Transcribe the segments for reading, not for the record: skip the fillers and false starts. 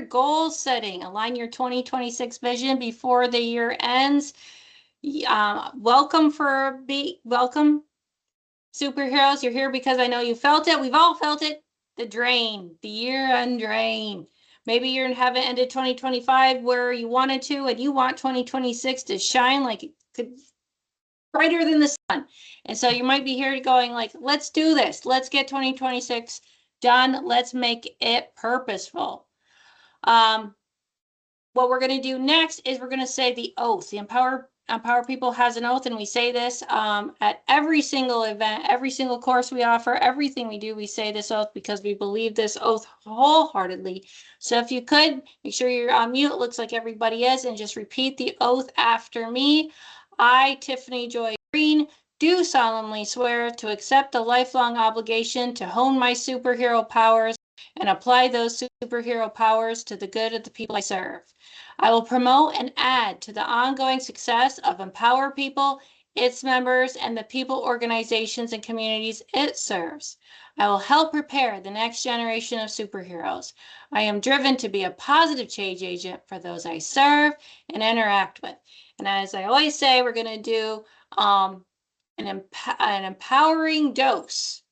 goal setting. Align your 2026 vision before the year ends. Welcome superheroes. You're here because I know you felt it. We've all felt it. The drain, the year-end drain. Maybe you haven't ended 2025 where you wanted to, and you want 2026 to shine like it could, brighter than the sun. And so you might be here going like, let's do this. Let's get 2026 done. Let's make it purposeful. What we're going to do next is we're going to say the oath. The Empower People has an oath, and we say this at every single event, every single course we offer, everything we do, we say this oath because we believe this oath wholeheartedly. So if you could, make sure you're on mute. It looks like everybody is, and just repeat the oath after me. I, Tiffany Joy Greene, do solemnly swear to accept a lifelong obligation to hone my superhero powers and apply those superhero powers to the good of the people I serve. I will promote and add to the ongoing success of Empower People, its members, and the people, organizations, and communities it serves. I will help prepare the next generation of superheroes. I am driven to be a positive change agent for those I serve and interact with. And as I always say, we're going to do an empowering dose.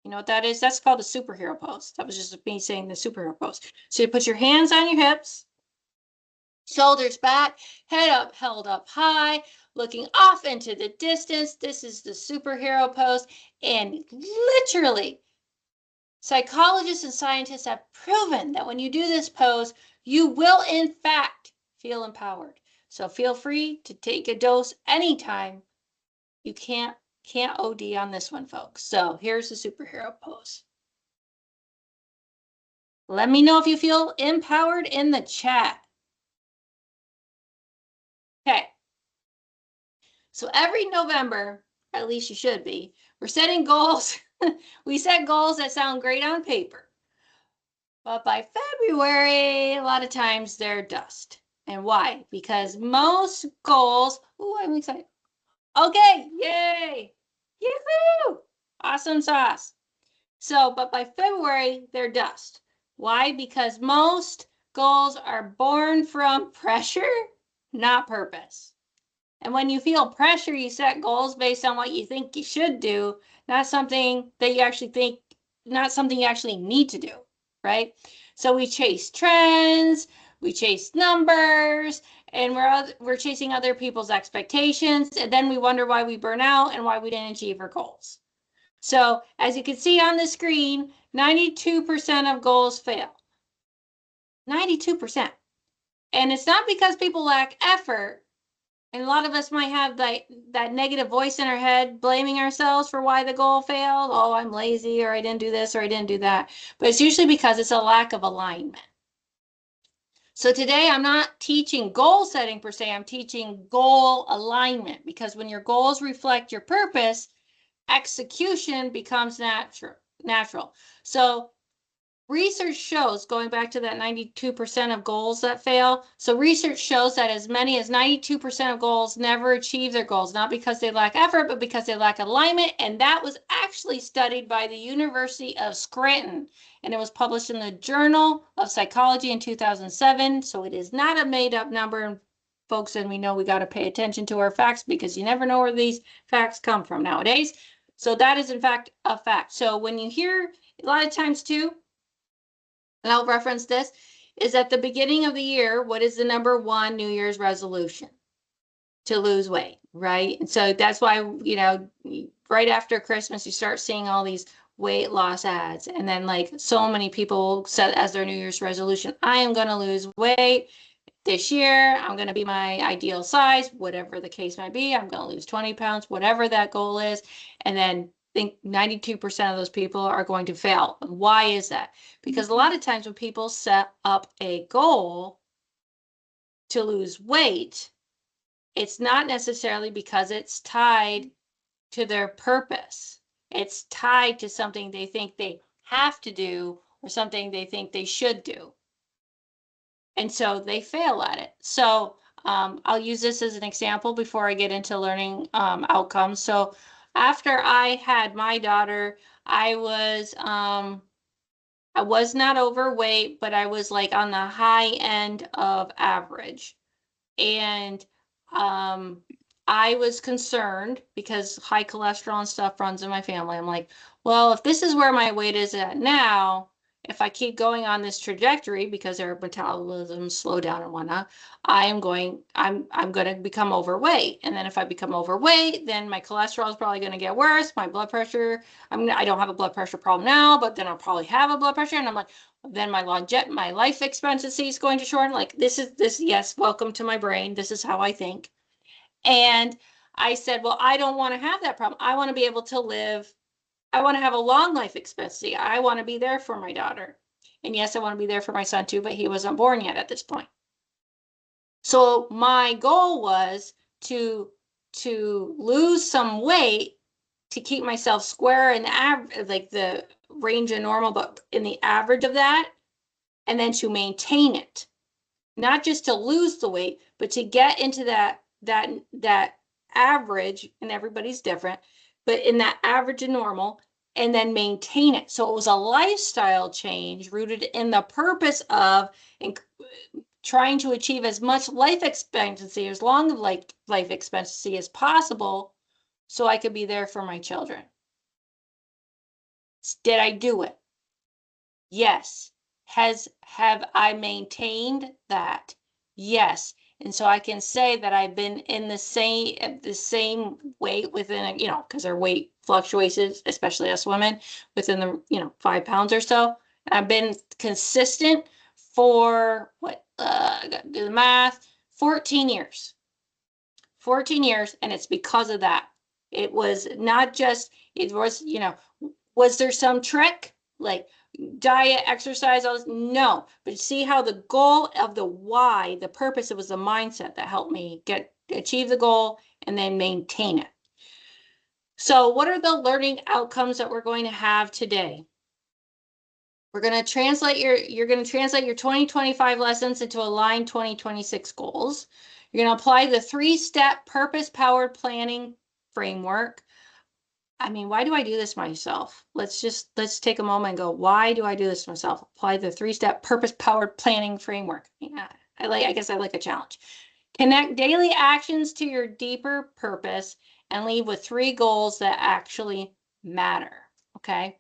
You know what that is? That's called a superhero pose. That was just me saying the superhero pose. So you put your hands on your hips, shoulders back, head up, held up high, looking off into the distance. This is the superhero pose. And literally, psychologists and scientists have proven that when you do this pose, you will in fact feel empowered. So feel free to take a dose anytime. You can't OD on this one, folks. So here's the superhero pose. Let me know if you feel empowered in the chat. Okay. So every November, at least you should be, we're setting goals. We set goals that sound great on paper. But by February, a lot of times they're dust. And why? Because most goals, oh, I'm excited. Okay, yay! Yoo-hoo! Awesome sauce. So, but by February, they're dust. Why? Because most goals are born from pressure, not purpose. And when you feel pressure, you set goals based on what you think you should do, not something that you actually think, not something you actually need to do, right? So we chase trends, we chase numbers, and we're chasing other people's expectations, and then we wonder why we burn out and why we didn't achieve our goals. So as you can see on the screen, 92% of goals fail. 92%. And it's not because people lack effort. And a lot of us might have that negative voice in our head blaming ourselves for why the goal failed. Oh, I'm lazy, or I didn't do this, or I didn't do that. But it's usually because it's a lack of alignment. So today I'm not teaching goal setting per se, I'm teaching goal alignment, because when your goals reflect your purpose, execution becomes natural. So research shows, going back to that 92% of goals that fail, so research shows that as many as 92% of goals never achieve their goals, not because they lack effort, but because they lack alignment. And that was actually studied by the University of Scranton, and it was published in the Journal of Psychology in 2007. So it is not a made-up number, folks, and we know we got to pay attention to our facts, because you never know where these facts come from nowadays. So that is in fact a fact. So when you hear a lot of times too, and I'll reference this, is at the beginning of the year, what is the number one New Year's resolution? To lose weight, right? And so that's why, you know, right after Christmas, you start seeing all these weight loss ads. And then like so many people set as their New Year's resolution, I am going to lose weight this year. I'm going to be my ideal size, whatever the case might be. I'm going to lose 20 pounds, whatever that goal is. And then think 92% of those people are going to fail. Why is that? Because a lot of times when people set up a goal to lose weight, it's not necessarily because it's tied to their purpose. It's tied to something they think they have to do or something they think they should do. And so they fail at it. So I'll use this as an example before I get into learning outcomes. So after I had my daughter, I was I was not overweight, but I was like on the high end of average. And I was concerned because high cholesterol and stuff runs in my family. I'm like, well, if this is where my weight is at now, if I keep going on this trajectory because our metabolism slow down and whatnot, I'm going to become overweight. And then if I become overweight, then my cholesterol is probably going to get worse. My blood pressure, I don't have a blood pressure problem now, but then I'll probably have a blood pressure. And I'm like, then my life expectancy is going to shorten. Like yes, welcome to my brain. This is how I think. And I said, well, I don't want to have that problem. I want to be able to live. I want to have a long life expectancy. I want to be there for my daughter. And yes, I want to be there for my son too, but he wasn't born yet at this point. So my goal was to lose some weight to keep myself square in the like the range of normal, but in the average of that, and then to maintain it, not just to lose the weight, but to get into that average, and everybody's different, but in that average and normal, and then maintain it. So it was a lifestyle change rooted in the purpose of trying to achieve as much life expectancy, as long of life expectancy as possible, so I could be there for my children. Did I do it? Yes. Have I maintained that? Yes. And so I can say that I've been in the same weight within, because our weight fluctuates, especially us women, within the, 5 pounds or so. I've been consistent for I got to do the math, 14 years. 14 years, and it's because of that. It was not just, it was, was there some trick? Like diet, exercise, all this? No. But see how the goal of the why, the purpose, it was the mindset that helped me achieve the goal and then maintain it. So what are the learning outcomes that we're going to have today? We're going to translate you're going to translate your 2025 lessons into aligned 2026 goals. You're going to apply the 3-step purpose-powered planning framework. I mean, why do I do this myself? Let's take a moment and go, why do I do this myself? Apply the 3-step purpose-powered planning framework. Yeah, I guess I like a challenge. Connect daily actions to your deeper purpose and leave with 3 goals that actually matter. Okay.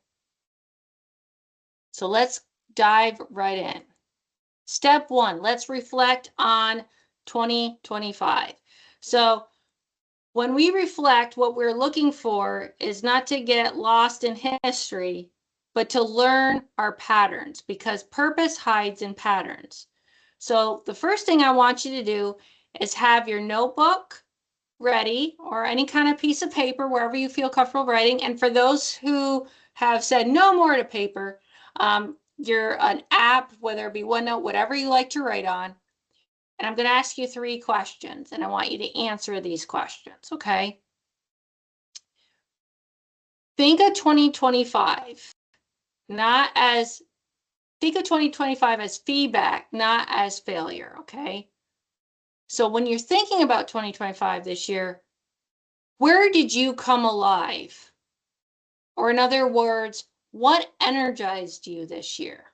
So let's dive right in. Step 1, let's reflect on 2025. So when we reflect, what we're looking for is not to get lost in history, but to learn our patterns, because purpose hides in patterns. So the first thing I want you to do is have your notebook ready, or any kind of piece of paper, wherever you feel comfortable writing. And for those who have said no more to paper, you're an app, whether it be OneNote, whatever you like to write on. And I'm going to ask you 3 questions, and I want you to answer these questions, okay? Think of 2025 think of 2025 as feedback, not as failure, okay? So when you're thinking about 2025 this year, where did you come alive? Or in other words, what energized you this year?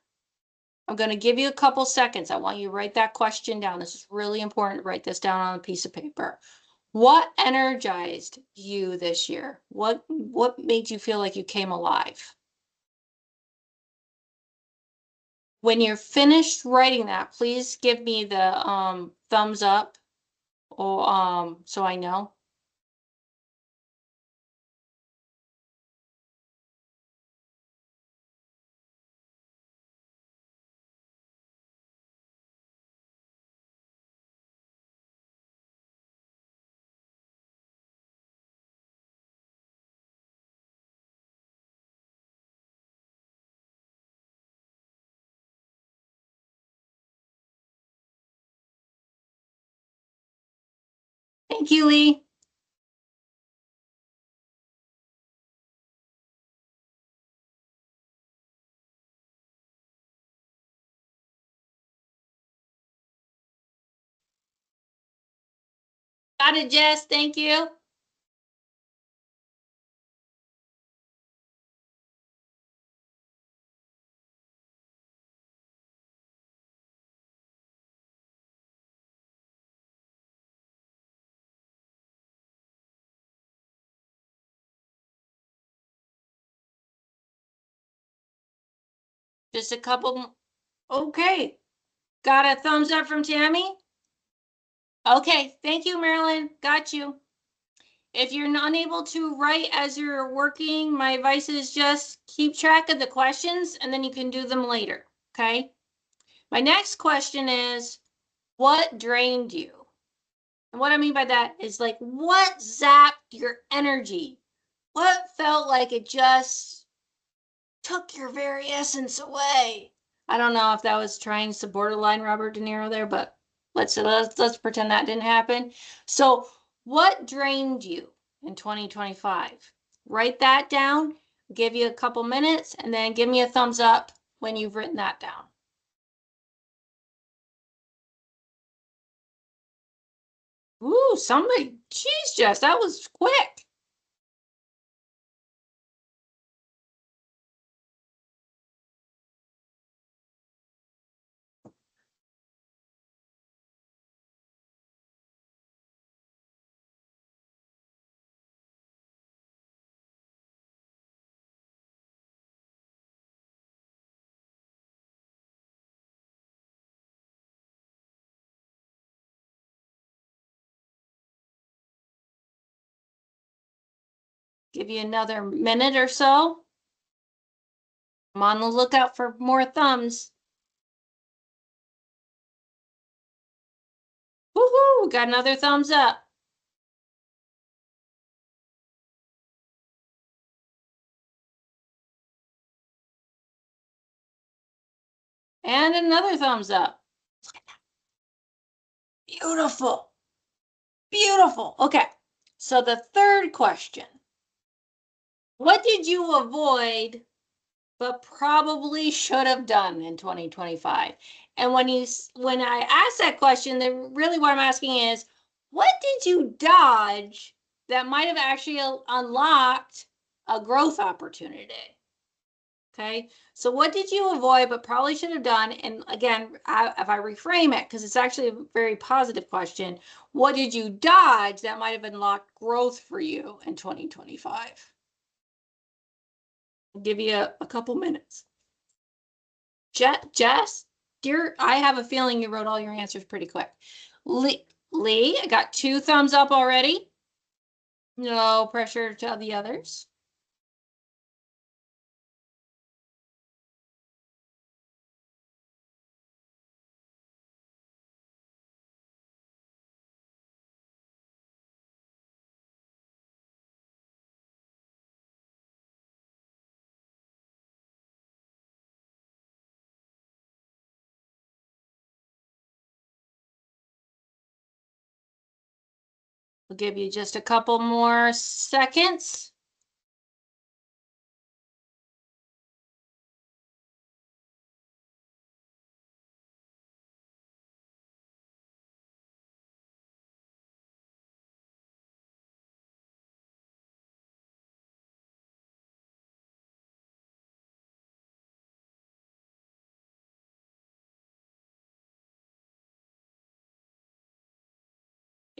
I'm going to give you a couple seconds. I want you to write that question down. This is really important to write this down on a piece of paper. What energized you this year? What made you feel like you came alive? When you're finished writing that, please give me the thumbs up, or so I know. Thank you, Lee. Got it, Jess. Thank you. Just a couple. Okay. Got a thumbs up from Tammy? Okay. Thank you, Marilyn. Got you. If you're unable to write as you're working, my advice is just keep track of the questions and then you can do them later. Okay. My next question is, what drained you? And what I mean by that is like, what zapped your energy? What felt like it just took your very essence away? I don't know if that was trying to borderline Robert De Niro there, but let's pretend that didn't happen. So what drained you in 2025? Write that down, give you a couple minutes, and then give me a thumbs up when you've written that down. Ooh, somebody, geez, Jess, that was quick. Give you another minute or so. I'm on the lookout for more thumbs. Woohoo! Got another thumbs up. And another thumbs up. Look at that. Beautiful. Beautiful. Okay. So the third question. What did you avoid but probably should have done in 2025? And when I ask that question, then really what I'm asking is, what did you dodge that might have actually unlocked a growth opportunity? Okay, so what did you avoid but probably should have done? And again, if I reframe it, because it's actually a very positive question, what did you dodge that might have unlocked growth for you in 2025? I'll give you a couple minutes. Jess, dear, I have a feeling you wrote all your answers pretty quick. Lee, I got 2 thumbs up already. No pressure to the others. We'll give you just a couple more seconds.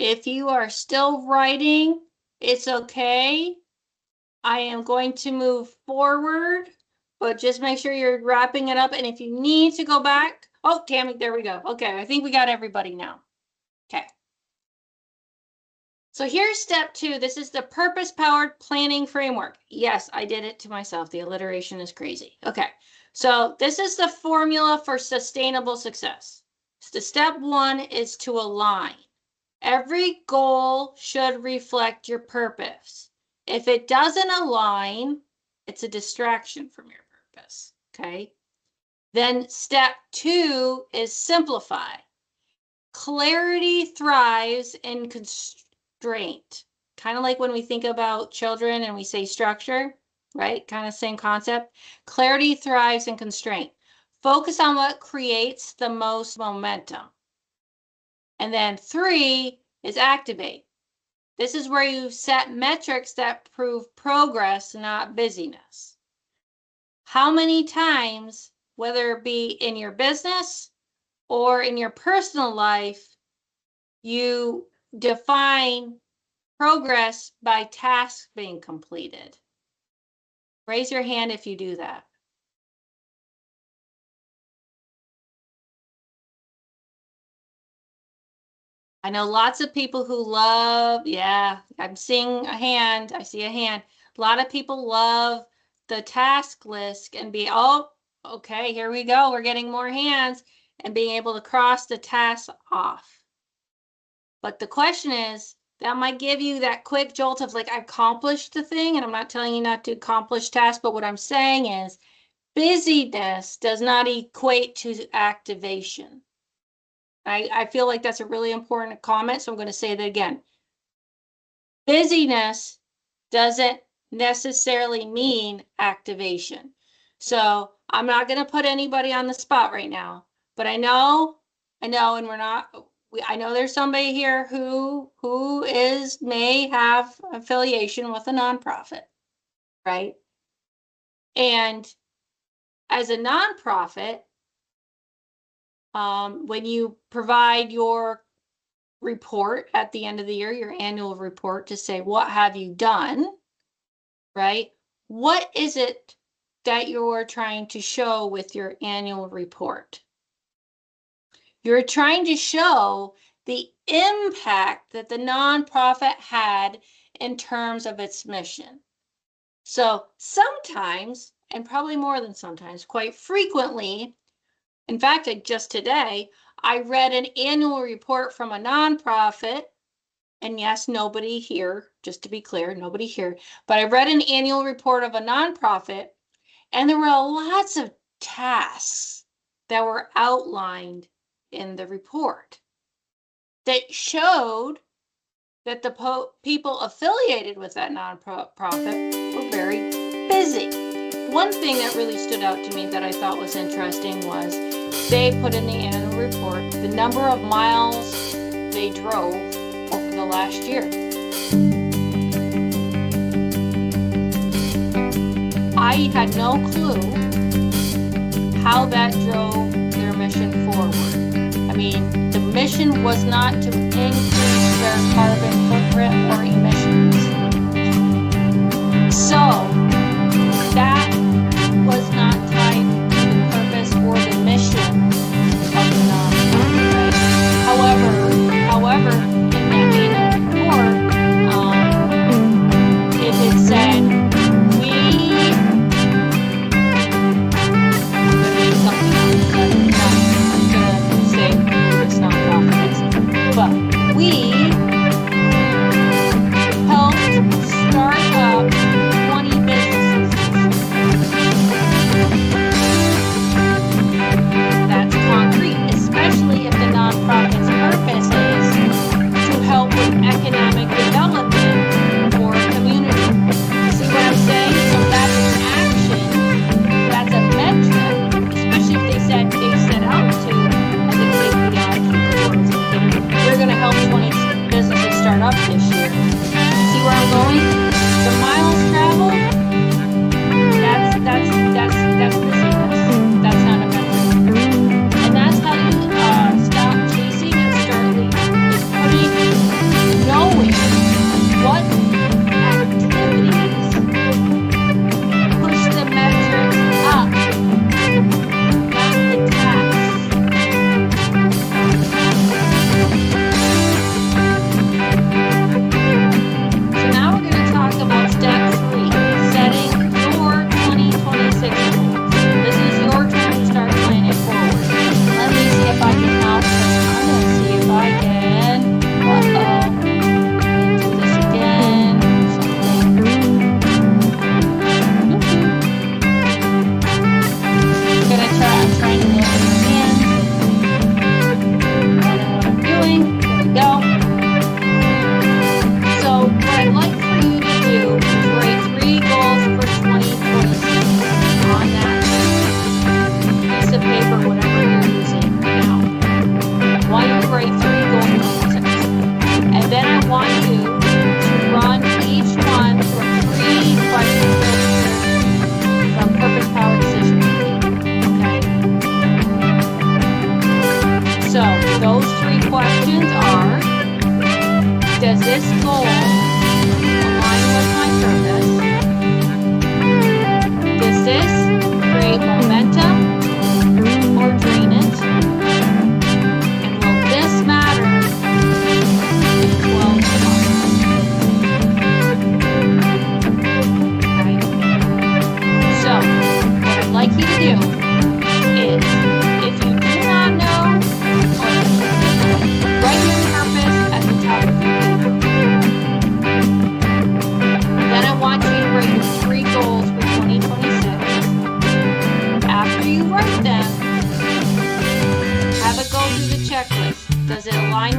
If you are still writing, it's okay. I am going to move forward, but just make sure you're wrapping it up. And if you need to go back, oh, Tammy, there we go. Okay, I think we got everybody now. Okay. So here's step 2. This is the purpose-powered planning framework. Yes, I did it to myself. The alliteration is crazy. Okay, so this is the formula for sustainable success. So step 1 is to align. Every goal should reflect your purpose. If it doesn't align, it's a distraction from your purpose, okay? Then step 2 is simplify. Clarity thrives in constraint. Kind of like when we think about children and we say structure, right? Kind of same concept. Clarity thrives in constraint. Focus on what creates the most momentum. And then 3 is activate. This is where you set metrics that prove progress, not busyness. How many times, whether it be in your business or in your personal life, you define progress by tasks being completed? Raise your hand if you do that. I know lots of people who love, yeah, I'm seeing a hand. I see a hand. A lot of people love the task list and oh, okay, here we go. We're getting more hands and being able to cross the tasks off. But the question is, that might give you that quick jolt of like, I accomplished the thing. And I'm not telling you not to accomplish tasks, but what I'm saying is busyness does not equate to activation. I feel like that's a really important comment, so I'm going to say that again. Busyness doesn't necessarily mean activation. So I'm not going to put anybody on the spot right now, but I know, and I know there's somebody here who may have affiliation with a nonprofit, right? And as a nonprofit, when you provide your report at the end of the year, your annual report, to say, what have you done, right? What is it that you're trying to show with your annual report? You're trying to show the impact that the nonprofit had in terms of its mission. So sometimes, and probably more than sometimes, quite frequently, in fact, just today, I read an annual report from a nonprofit, and yes, nobody here, just to be clear, nobody here, but I read an annual report of a nonprofit, and there were lots of tasks that were outlined in the report that showed that the people affiliated with that nonprofit were very busy. One thing that really stood out to me that I thought was interesting was they put in the annual report the number of miles they drove over the last year. I had no clue how that drove their mission forward. I mean, the mission was not to increase their carbon footprint or emissions. So that was not tied to the purpose or the mission of the nonprofit. However, in that annual report, it had said, we helped start up 20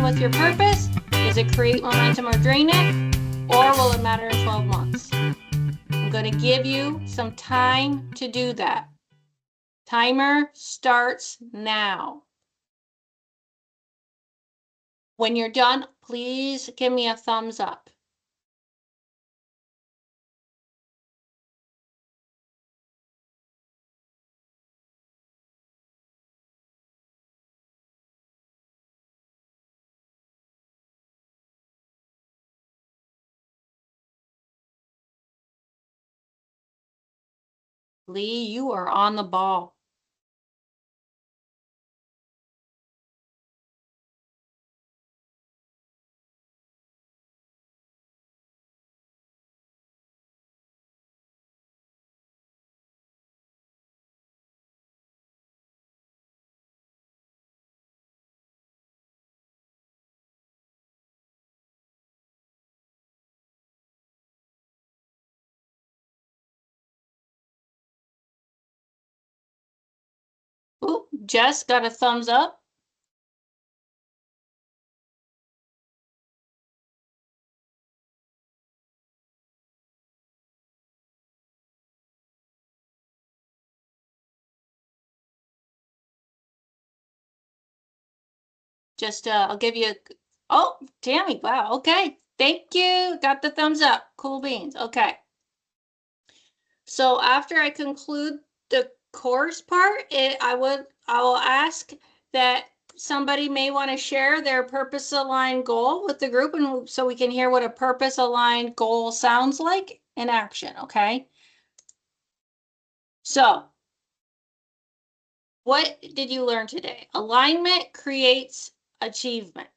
with your purpose? Does it create momentum or drain it? Or will it matter in 12 months? I'm going to give you some time to do that. Timer starts now. When you're done, please give me a thumbs up. Lee, you are on the ball. Ooh, Jess got a thumbs up. I'll give you oh, Tammy, wow, okay. Thank you, got the thumbs up, cool beans, okay. So after I conclude the course part, I will ask that somebody may want to share their purpose aligned goal with the group, and so we can hear what a purpose aligned goal sounds like in action, okay? So what did you learn today? Alignment creates achievement.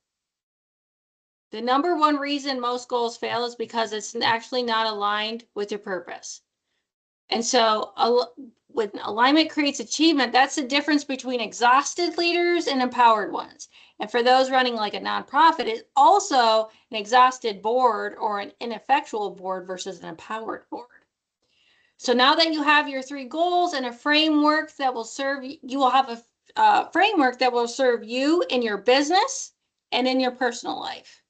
The number one reason most goals fail is because it's actually not aligned with your purpose. And so when alignment creates achievement, that's the difference between exhausted leaders and empowered ones. And for those running like a nonprofit, it's also an exhausted board or an ineffectual board versus an empowered board. So now that you have your 3 goals and a framework that will serve you, you will have a framework that will serve you in your business and in your personal life.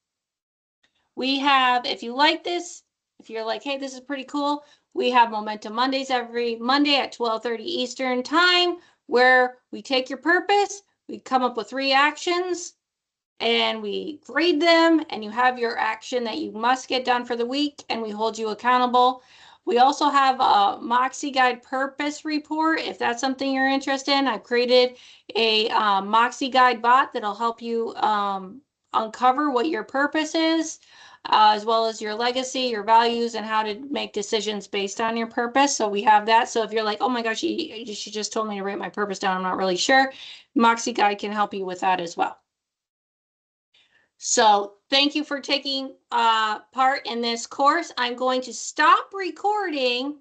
We have, if you like this, if you're like, hey, this is pretty cool, we have Momentum Mondays every Monday at 12:30 Eastern time, where we take your purpose, we come up with 3 actions, and we grade them, and you have your action that you must get done for the week, and we hold you accountable. We also have a MoxieGuide Purpose Report. If that's something you're interested in, I've created a MoxieGuide bot that'll help you uncover what your purpose is, as well as your legacy, your values, and how to make decisions based on your purpose. So we have that. So if you're like, oh my gosh, she just told me to write my purpose down, I'm not really sure, MoxieGuide can help you with that as well. So thank you for taking part in this course. I'm going to stop recording,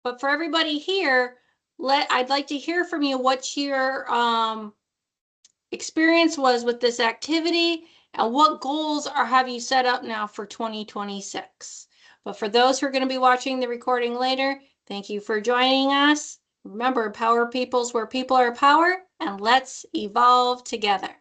but for everybody here, I'd like to hear from you what your experience was with this activity and what goals have you set up now for 2026. But for those who are going to be watching the recording later, thank you for joining us. Remember, Empower People's where people are power, and let's evolve together.